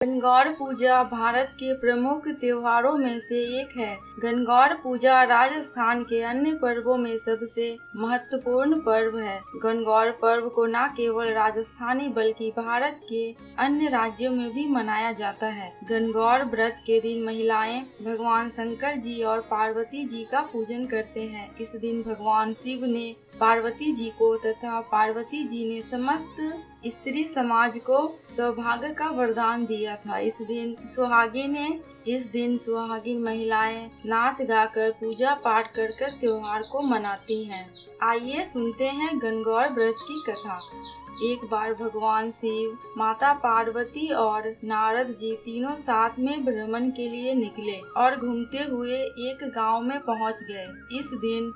गणगौर पूजा भारत के प्रमुख त्योहारों में से एक है। गणगौर पूजा राजस्थान के अन्य पर्वों में सबसे महत्वपूर्ण पर्व है। गणगौर पर्व को न केवल राजस्थानी बल्कि भारत के अन्य राज्यों में भी मनाया जाता है। गणगौर व्रत के दिन महिलाएं भगवान शंकर जी और पार्वती जी का पूजन करते हैं। इस दिन भगवान शिव ने पार्वती जी को तथा पार्वती जी ने समस्त स्त्री समाज को सौभाग्य का वरदान दिया था। इस दिन सुहागिन महिलाएं नाच गाकर पूजा पाठ कर त्योहार को मनाती हैं। आइए सुनते हैं गणगौर व्रत की कथा। एक बार भगवान शिव, माता पार्वती और नारद जी तीनों साथ में भ्रमण के लिए निकले और घूमते हुए एक गांव में पहुंच गए। इस दिन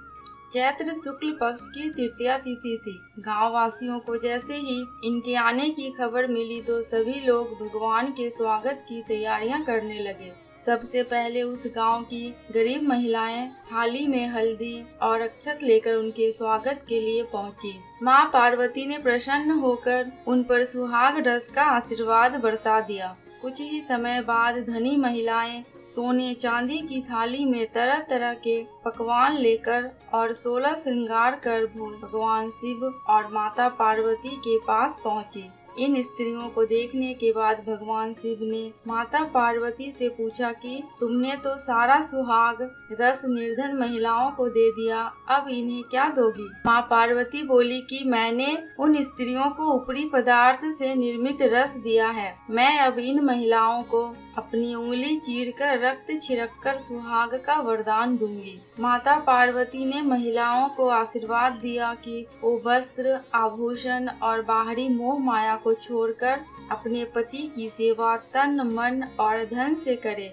चैत्र शुक्ल पक्ष की तृतीया तिथि थी। गांव वासियों को जैसे ही इनके आने की खबर मिली तो सभी लोग भगवान के स्वागत की तैयारियां करने लगे। सबसे पहले उस गांव की गरीब महिलाएं थाली में हल्दी और अक्षत लेकर उनके स्वागत के लिए पहुंची। मां पार्वती ने प्रसन्न होकर उन पर सुहाग रस का आशीर्वाद बरसा दिया। कुछ ही समय बाद धनी महिलाएं सोने चांदी की थाली में तरह तरह के पकवान लेकर और 16 श्रृंगार कर भगवान शिव और माता पार्वती के पास पहुंची। इन स्त्रियों को देखने के बाद भगवान शिव ने माता पार्वती से पूछा कि तुमने तो सारा सुहाग रस निर्धन महिलाओं को दे दिया, अब इन्हें क्या दोगी? माँ पार्वती बोली कि मैंने उन स्त्रियों को ऊपरी पदार्थ से निर्मित रस दिया है। मैं अब इन महिलाओं को अपनी उंगली चीरकर रक्त छिड़ककर सुहाग का वरदान दूंगी। माता पार्वती ने महिलाओं को आशीर्वाद दिया कि वो वस्त्र, आभूषण और बाहरी मोह माया को छोड़कर अपने पति की सेवा तन, मन और धन से करें।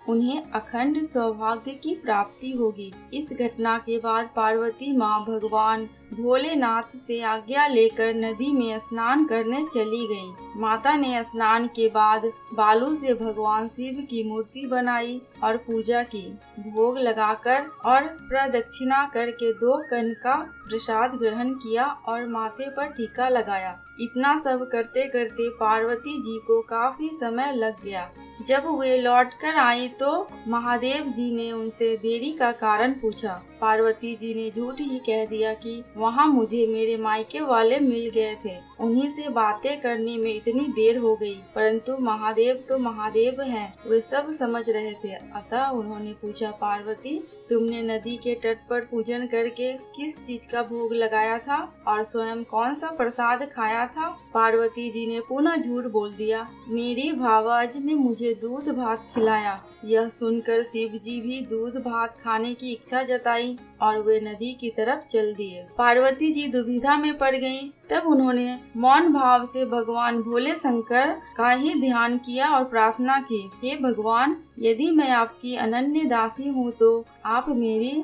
उन्हें अखंड सौभाग्य की प्राप्ति होगी। इस घटना के बाद पार्वती माँ भगवान भोलेनाथ से आज्ञा लेकर नदी में स्नान करने चली गईं। माता ने स्नान के बाद बालू से भगवान शिव की मूर्ति बनाई और पूजा की। भोग लगाकर और प्रदक्षिणा करके 2 कण का प्रसाद ग्रहण किया और माथे पर टीका लगाया। इतना सब करते करते पार्वती जी को काफी समय लग गया। जब वे लौटकर आई तो महादेव जी ने उनसे देरी का कारण पूछा। पार्वती जी ने झूठ ही कह दिया कि वहाँ मुझे मेरे मायके वाले मिल गए थे, उन्हीं से बातें करने में इतनी देर हो गई। परंतु महादेव तो महादेव हैं, वे सब समझ रहे थे। अतः उन्होंने पूछा, पार्वती तुमने नदी के तट पर पूजन करके किस चीज का भोग लगाया था और स्वयं कौन सा प्रसाद खाया था? पार्वती जी ने पुनः झूठ बोल दिया, मेरी भावाज ने मुझे दूध भात खिलाया। यह सुनकर शिव जी भी दूध भात खाने की इच्छा जताई और वे नदी की तरफ चल दिए। पार्वती जी दुविधा में पड़ गईं। तब उन्होंने मौन भाव से भगवान भोले शंकर का ही ध्यान किया और प्रार्थना की, हे भगवान, यदि मैं आपकी अनन्य दासी हूँ तो आप मेरी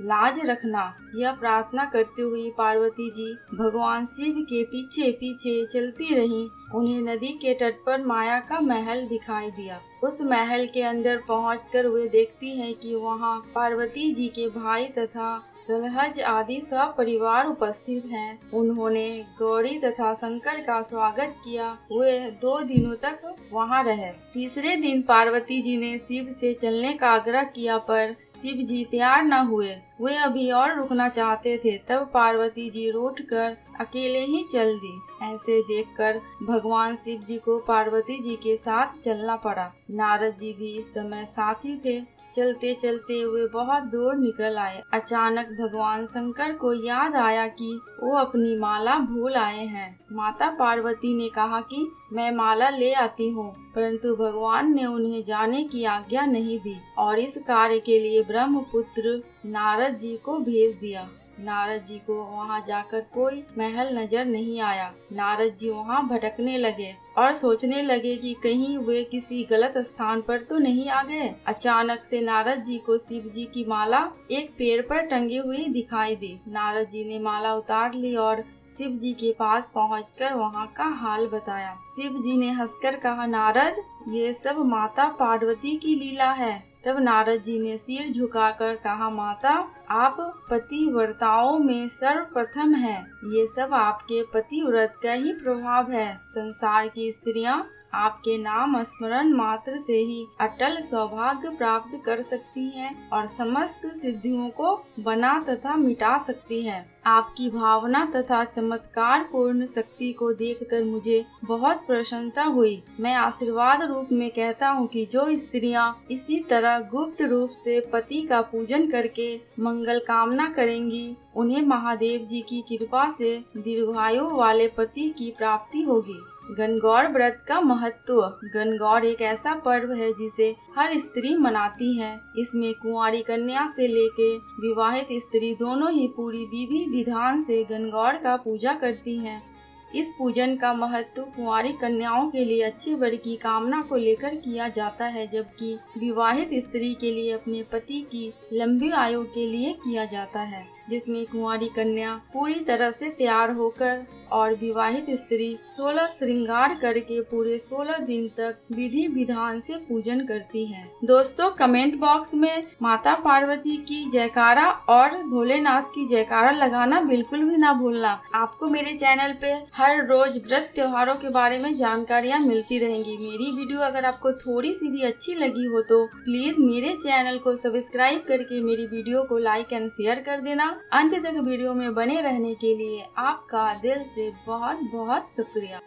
लाज रखना। यह प्रार्थना करते हुए पार्वती जी भगवान शिव के पीछे पीछे चलती रहीं। उन्हें नदी के तट पर माया का महल दिखाई दिया। उस महल के अंदर पहुंचकर वे देखती हैं कि वहां पार्वती जी के भाई तथा सलहज आदि सब परिवार उपस्थित हैं। उन्होंने गौरी तथा शंकर का स्वागत किया। वे 2 दिनों तक वहां रहे। तीसरे दिन पार्वती जी ने शिव से चलने का आग्रह किया पर शिव जी तैयार न हुए। वे अभी और रुकना चाहते थे। तब पार्वती जी रूठकर अकेले ही चल दी। ऐसे देखकर भगवान शिव जी को पार्वती जी के साथ चलना पड़ा। नारद जी भी इस समय साथ ही थे। चलते चलते वे बहुत दूर निकल आए। अचानक भगवान शंकर को याद आया कि वो अपनी माला भूल आए हैं। माता पार्वती ने कहा कि मैं माला ले आती हूँ, परंतु भगवान ने उन्हें जाने की आज्ञा नहीं दी और इस कार्य के लिए ब्रह्मपुत्र नारद जी को भेज दिया। नारद जी को वहाँ जाकर कोई महल नजर नहीं आया। नारद जी वहाँ भटकने लगे और सोचने लगे कि कहीं वे किसी गलत स्थान पर तो नहीं आ गए। अचानक से नारद जी को शिव जी की माला एक पेड़ पर टंगी हुई दिखाई दी। नारद जी ने माला उतार ली और शिव जी के पास पहुंचकर वहां का हाल बताया। शिव जी ने हंसकर कहा, नारद, ये सब माता पार्वती की लीला है। तब नारद जी ने सिर झुकाकर कहा, माता आप पतिव्रताओं में सर्वप्रथम हैं। ये सब आपके पतिव्रत का ही प्रभाव है। संसार की स्त्रियां आपके नाम स्मरण मात्र से ही अटल सौभाग्य प्राप्त कर सकती हैं और समस्त सिद्धियों को बना तथा मिटा सकती हैं। आपकी भावना तथा चमत्कार पूर्ण शक्ति को देखकर मुझे बहुत प्रसन्नता हुई। मैं आशीर्वाद रूप में कहता हूँ कि जो स्त्रियां इसी तरह गुप्त रूप से पति का पूजन करके मंगल कामना करेंगी, उन्हें महादेव जी की कृपा से दीर्घायु वाले पति की प्राप्ति होगी। गणगौर व्रत का महत्व। गणगौर एक ऐसा पर्व है जिसे हर स्त्री मनाती है। इसमें कुंवारी कन्या से लेके विवाहित स्त्री दोनों ही पूरी विधि विधान से गणगौर का पूजा करती हैं। इस पूजन का महत्व कुंवारी कन्याओं के लिए अच्छे वर की कामना को लेकर किया जाता है, जबकि विवाहित स्त्री के लिए अपने पति की लंबी आयु के लिए किया जाता है, जिसमें कुंवारी कन्या पूरी तरह से तैयार होकर और विवाहित स्त्री 16 श्रृंगार करके पूरे 16 दिन तक विधि विधान से पूजन करती है। दोस्तों, कमेंट बॉक्स में माता पार्वती की जयकारा और भोलेनाथ की जयकारा लगाना बिल्कुल भी ना भूलना। आपको मेरे चैनल पे हर रोज व्रत त्योहारों के बारे में जानकारियाँ मिलती रहेंगी। मेरी वीडियो अगर आपको थोड़ी सी भी अच्छी लगी हो तो प्लीज मेरे चैनल को सब्सक्राइब करके मेरी वीडियो को लाइक एंड शेयर कर देना। अंत तक वीडियो में बने रहने के लिए आपका दिल से बहुत बहुत शुक्रिया।